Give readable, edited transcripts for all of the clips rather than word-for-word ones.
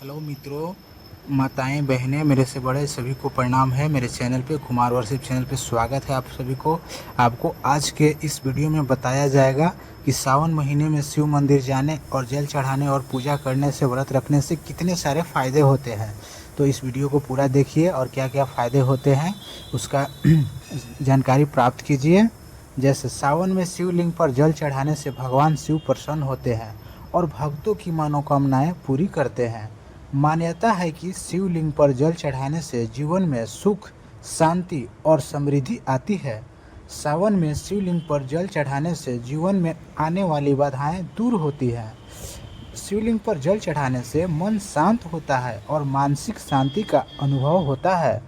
Hello मित्रों, माताएं, बहनें, मेरे से बड़े सभी को प्रणाम है। मेरे चैनल पे कुमार वर्शिप चैनल पे स्वागत है आप सभी को। आपको आज के इस वीडियो में बताया जाएगा कि सावन महीने में शिव मंदिर जाने और जल चढ़ाने और पूजा करने से, व्रत रखने से कितने सारे फ़ायदे होते हैं। तो इस वीडियो को पूरा देखिए और क्या क्या फ़ायदे होते हैं उसका जानकारी प्राप्त कीजिए। जैसे सावन में शिवलिंग पर जल चढ़ाने से भगवान शिव प्रसन्न होते हैं और भक्तों की मनोकामनाएं पूरी करते हैं। मान्यता है कि शिवलिंग पर जल चढ़ाने से जीवन में सुख, शांति और समृद्धि आती है। सावन में शिवलिंग पर जल चढ़ाने से जीवन में आने वाली बाधाएं दूर होती हैं। शिवलिंग पर जल चढ़ाने से मन शांत होता है और मानसिक शांति का अनुभव होता है।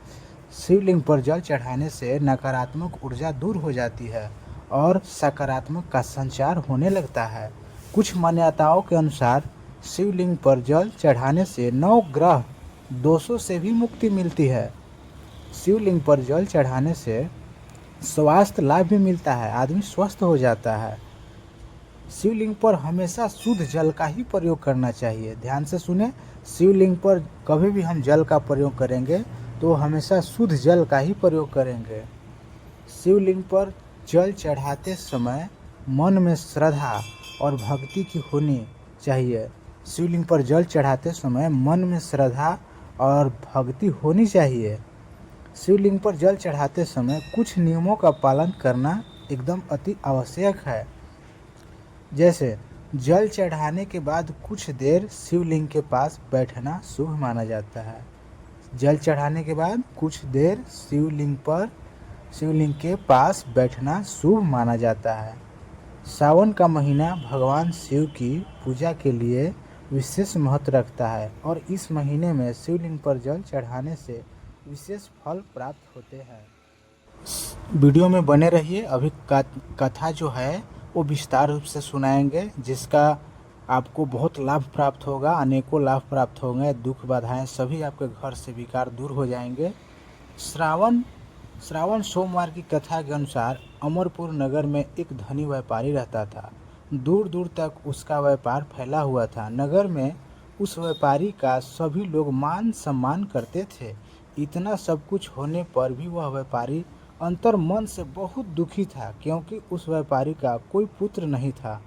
शिवलिंग पर जल चढ़ाने से नकारात्मक ऊर्जा दूर हो जाती है और सकारात्मक का संचार होने लगता है। कुछ मान्यताओं के अनुसार शिवलिंग पर जल चढ़ाने से 9 ग्रह दोषों से भी मुक्ति मिलती है। शिवलिंग पर जल चढ़ाने से स्वास्थ्य लाभ भी मिलता है, आदमी स्वस्थ हो जाता है। शिवलिंग पर हमेशा शुद्ध जल का ही प्रयोग करना चाहिए। ध्यान से सुने, शिवलिंग पर कभी भी हम जल का प्रयोग करेंगे तो हमेशा शुद्ध जल का ही प्रयोग करेंगे। शिवलिंग पर जल चढ़ाते समय मन में श्रद्धा और भक्ति की होनी चाहिए। शिवलिंग पर जल चढ़ाते समय मन में श्रद्धा और भक्ति होनी चाहिए। शिवलिंग पर जल चढ़ाते समय कुछ नियमों का पालन करना एकदम अति आवश्यक है। जैसे जल चढ़ाने के बाद कुछ देर शिवलिंग के पास बैठना शुभ माना जाता है। जल चढ़ाने के बाद कुछ देर शिवलिंग के पास बैठना शुभ माना जाता है। सावन का महीना भगवान शिव की पूजा के लिए विशेष महत्व रखता है और इस महीने में शिवलिंग पर जल चढ़ाने से विशेष फल प्राप्त होते हैं। वीडियो में बने रहिए। अभी कथा जो है वो विस्तार रूप से सुनाएंगे, जिसका आपको बहुत लाभ प्राप्त होगा, अनेकों लाभ प्राप्त होंगे। दुख बाधाएं सभी आपके घर से विकार दूर हो जाएंगे। श्रावण सोमवार की कथा के अनुसार अमरपुर नगर में एक धनी व्यापारी रहता था। दूर दूर तक उसका व्यापार फैला हुआ था। नगर में उस व्यापारी का सभी लोग मान सम्मान करते थे। इतना सब कुछ होने पर भी वह व्यापारी अंतर मन से बहुत दुखी था, क्योंकि उस व्यापारी का कोई पुत्र नहीं था।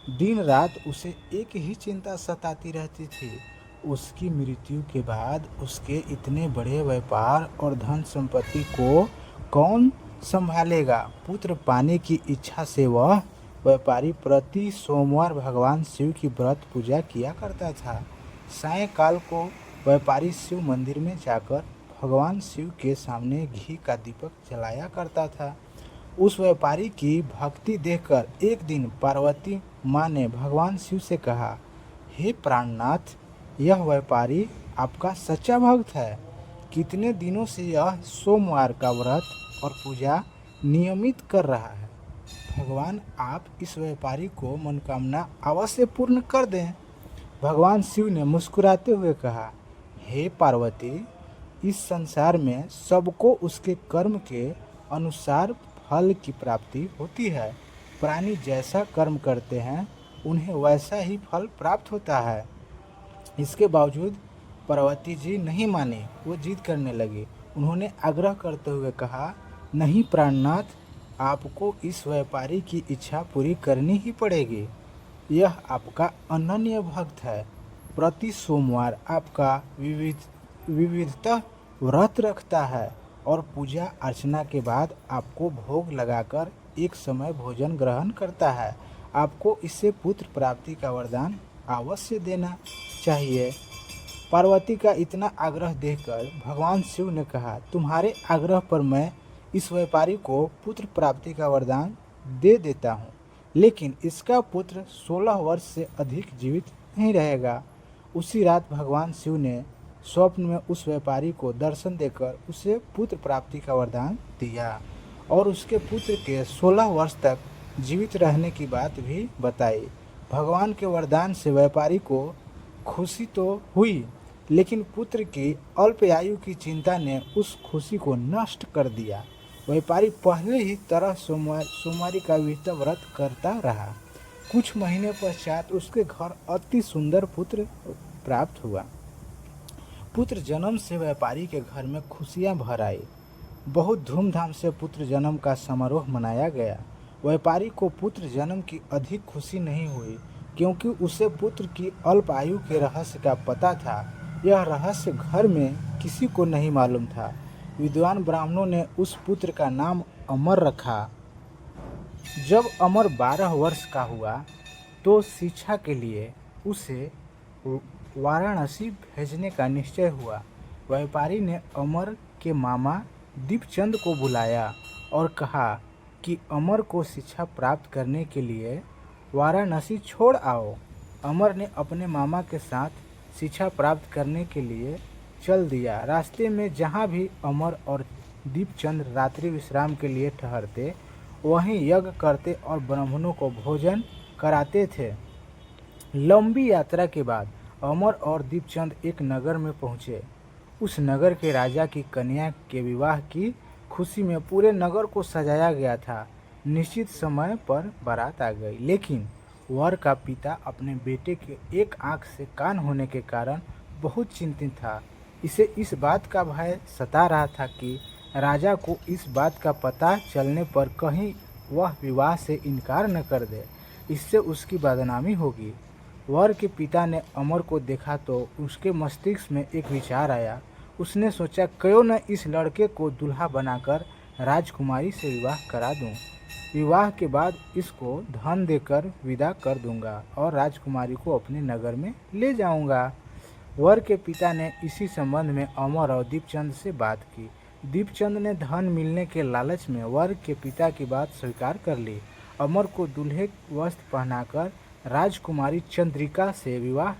दिन रात उसे एक ही चिंता सताती रहती थी, उसकी मृत्यु के बाद उसके इतने बड़े व्यापार और धन संपत्ति को कौन संभालेगा। पुत्र पाने की इच्छा से वह व्यापारी प्रति सोमवार भगवान शिव की व्रत पूजा किया करता था। सायंकाल को व्यापारी शिव मंदिर में जाकर भगवान शिव के सामने घी का दीपक जलाया करता था। उस व्यापारी की भक्ति देखकर एक दिन पार्वती माँ ने भगवान शिव से कहा, हे प्राणनाथ, यह व्यापारी आपका सच्चा भक्त है। कितने दिनों से यह सोमवार का व्रत और पूजा नियमित कर रहा है। भगवान आप इस व्यापारी को मनोकामना अवश्य पूर्ण कर दें। भगवान शिव ने मुस्कुराते हुए कहा, हे पार्वती, इस संसार में सबको उसके कर्म के अनुसार फल की प्राप्ति होती है। प्राणी जैसा कर्म करते हैं उन्हें वैसा ही फल प्राप्त होता है। इसके बावजूद पार्वती जी नहीं मानी, वो जिद करने लगी। उन्होंने आग्रह करते हुए कहा, नहीं प्राणनाथ, आपको इस व्यापारी की इच्छा पूरी करनी ही पड़ेगी। यह आपका अनन्य भक्त है। प्रति सोमवार आपका विविधता व्रत रखता है और पूजा अर्चना के बाद आपको भोग लगाकर एक समय भोजन ग्रहण करता है। आपको इससे पुत्र प्राप्ति का वरदान अवश्य देना चाहिए। पार्वती का इतना आग्रह देखकर भगवान शिव ने कहा, तुम्हारे आग्रह पर मैं इस व्यापारी को पुत्र प्राप्ति का वरदान दे देता हूँ, लेकिन इसका पुत्र 16 वर्ष से अधिक जीवित नहीं रहेगा। उसी रात भगवान शिव ने स्वप्न में उस व्यापारी को दर्शन देकर उसे पुत्र प्राप्ति का वरदान दिया और उसके पुत्र के 16 वर्ष तक जीवित रहने की बात भी बताई। भगवान के वरदान से व्यापारी को खुशी तो हुई, लेकिन पुत्र की अल्प आयु की चिंता ने उस खुशी को नष्ट कर दिया। व्यापारी पहले ही तरह सोमवारी का विविध व्रत करता रहा। कुछ महीने पश्चात उसके घर अति सुंदर पुत्र प्राप्त हुआ। पुत्र जन्म से व्यापारी के घर में खुशियां भर आई। बहुत धूमधाम से पुत्र जन्म का समारोह मनाया गया। व्यापारी को पुत्र जन्म की अधिक खुशी नहीं हुई, क्योंकि उसे पुत्र की अल्प आयु के रहस्य का पता था। यह रहस्य घर में किसी को नहीं मालूम था। विद्वान ब्राह्मणों ने उस पुत्र का नाम अमर रखा। जब अमर 12 वर्ष का हुआ तो शिक्षा के लिए उसे वाराणसी भेजने का निश्चय हुआ। व्यापारी ने अमर के मामा दीपचंद को बुलाया और कहा कि अमर को शिक्षा प्राप्त करने के लिए वाराणसी छोड़ आओ। अमर ने अपने मामा के साथ शिक्षा प्राप्त करने के लिए चल दिया। रास्ते में जहाँ भी अमर और दीपचंद रात्रि विश्राम के लिए ठहरते, वहीं यज्ञ करते और ब्राह्मणों को भोजन कराते थे। लंबी यात्रा के बाद अमर और दीपचंद एक नगर में पहुँचे। उस नगर के राजा की कन्या के विवाह की खुशी में पूरे नगर को सजाया गया था। निश्चित समय पर बारात आ गई, लेकिन वर का पिता अपने बेटे के एक आंख से कान होने के कारण बहुत चिंतित था। इसे इस बात का भय सता रहा था कि राजा को इस बात का पता चलने पर कहीं वह विवाह से इनकार न कर दे, इससे उसकी बदनामी होगी। वर के पिता ने अमर को देखा तो उसके मस्तिष्क में एक विचार आया। उसने सोचा, क्यों न इस लड़के को दूल्हा बनाकर राजकुमारी से विवाह करा दूं। विवाह के बाद इसको धन देकर विदा कर दूंगा और राजकुमारी को अपने नगर में ले जाऊंगा। वर के पिता ने इसी संबंध में अमर और दीपचंद से बात की। दीपचंद ने धन मिलने के लालच में वर के पिता की बात स्वीकार कर ली। अमर को दूल्हे वस्त्र पहनाकर राजकुमारी चंद्रिका से विवाह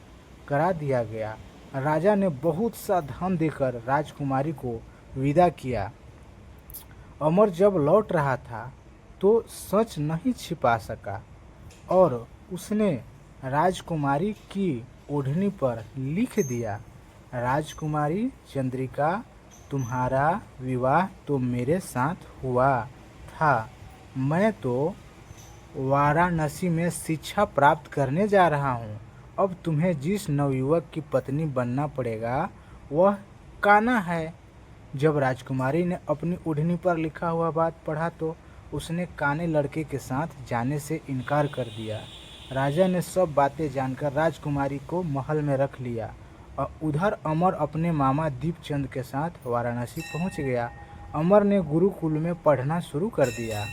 करा दिया गया। राजा ने बहुत सा धन देकर राजकुमारी को विदा किया। अमर जब लौट रहा था तो सच नहीं छिपा सका और उसने राजकुमारी की ओढ़नी पर लिख दिया, राजकुमारी चंद्रिका, तुम्हारा विवाह तो मेरे साथ हुआ था। मैं तो वाराणसी में शिक्षा प्राप्त करने जा रहा हूँ। अब तुम्हें जिस नवयुवक की पत्नी बनना पड़ेगा वह कान्हा है। जब राजकुमारी ने अपनी ओढ़नी पर लिखा हुआ बात पढ़ा तो उसने काने लड़के के साथ जाने से इनकार कर दिया। राजा ने सब बातें जानकर राजकुमारी को महल में रख लिया और उधर अमर अपने मामा दीपचंद के साथ वाराणसी पहुंच गया। अमर ने गुरुकुल में पढ़ना शुरू कर दिया।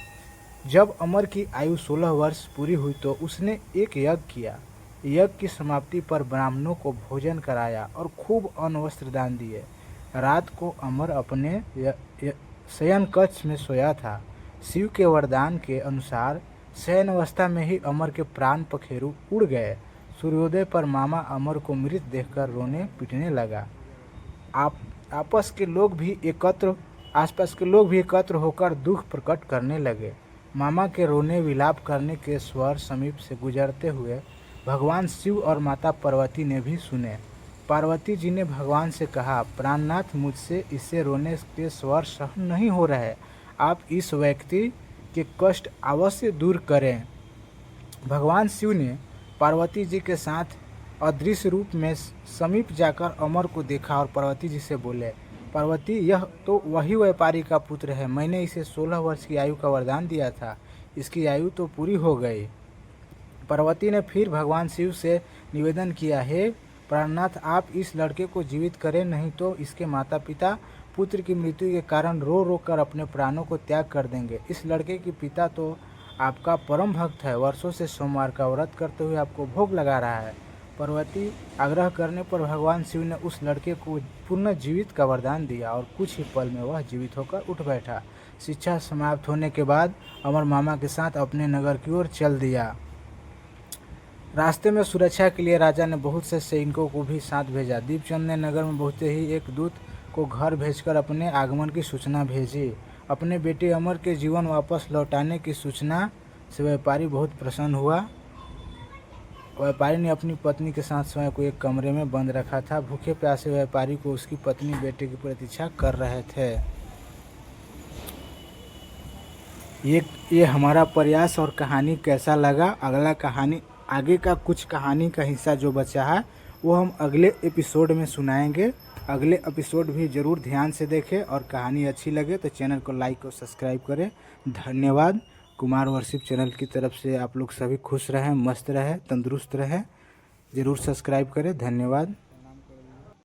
जब अमर की आयु 16 वर्ष पूरी हुई तो उसने एक यज्ञ किया। यज्ञ की समाप्ति पर ब्राह्मणों को भोजन कराया और खूब अन्न वस्त्र दान दिए। रात को अमर अपने शयन कक्ष में सोया था। शिव के वरदान के अनुसार शयन अवस्था में ही अमर के प्राण पखेरु उड़ गए। सूर्योदय पर मामा अमर को मृत देखकर रोने पीटने लगा। आसपास के लोग भी एकत्र होकर दुख प्रकट करने लगे। मामा के रोने विलाप करने के स्वर समीप से गुजरते हुए भगवान शिव और माता पार्वती ने भी सुने। पार्वती जी ने भगवान से कहा, प्राणनाथ, मुझसे इसे रोने के स्वर सहन नहीं हो रहे। आप इस व्यक्ति के कष्ट अवश्य दूर करें। भगवान शिव ने पार्वती जी के साथ अदृश्य रूप में समीप जाकर अमर को देखा और पार्वती जी से बोले, पार्वती, यह तो वही व्यापारी का पुत्र है। मैंने इसे 16 वर्ष की आयु का वरदान दिया था। इसकी आयु तो पूरी हो गई। पार्वती ने फिर भगवान शिव से निवेदन किया, हे प्राणनाथ, आप इस लड़के को जीवित करें, नहीं तो इसके माता पिता पुत्र की मृत्यु के कारण रो रो कर अपने प्राणों को त्याग कर देंगे। इस लड़के के पिता तो आपका परम भक्त है, वर्षों से सोमवार का व्रत करते हुए आपको भोग लगा रहा है। पार्वती आग्रह करने पर भगवान शिव ने उस लड़के को पुनः जीवित का वरदान दिया और कुछ ही पल में वह जीवित होकर उठ बैठा। शिक्षा समाप्त होने के बाद अमर मामा के साथ अपने नगर की ओर चल दिया। रास्ते में सुरक्षा के लिए राजा ने बहुत से सैनिकों को भी साथ भेजा। दीपचंद ने नगर में पहुंचते ही एक दूत को घर भेजकर अपने आगमन की सूचना भेजी। अपने बेटे अमर के जीवन वापस लौटाने की सूचना से व्यापारी बहुत प्रसन्न हुआ। व्यापारी ने अपनी पत्नी के साथ स्वयं को एक कमरे में बंद रखा था। भूखे प्यासे व्यापारी को उसकी पत्नी बेटे की प्रतीक्षा कर रहे थे। ये हमारा प्रयास और कहानी कैसा लगा, अगला कहानी आगे का कुछ कहानी का हिस्सा जो बचा है वो हम अगले एपिसोड में सुनाएंगे। अगले एपिसोड भी ज़रूर ध्यान से देखें और कहानी अच्छी लगे तो चैनल को लाइक और सब्सक्राइब करें। धन्यवाद। कुमार वर्शिप चैनल की तरफ से आप लोग सभी खुश रहें, मस्त रहें, तंदुरुस्त रहें। ज़रूर सब्सक्राइब करें। धन्यवाद।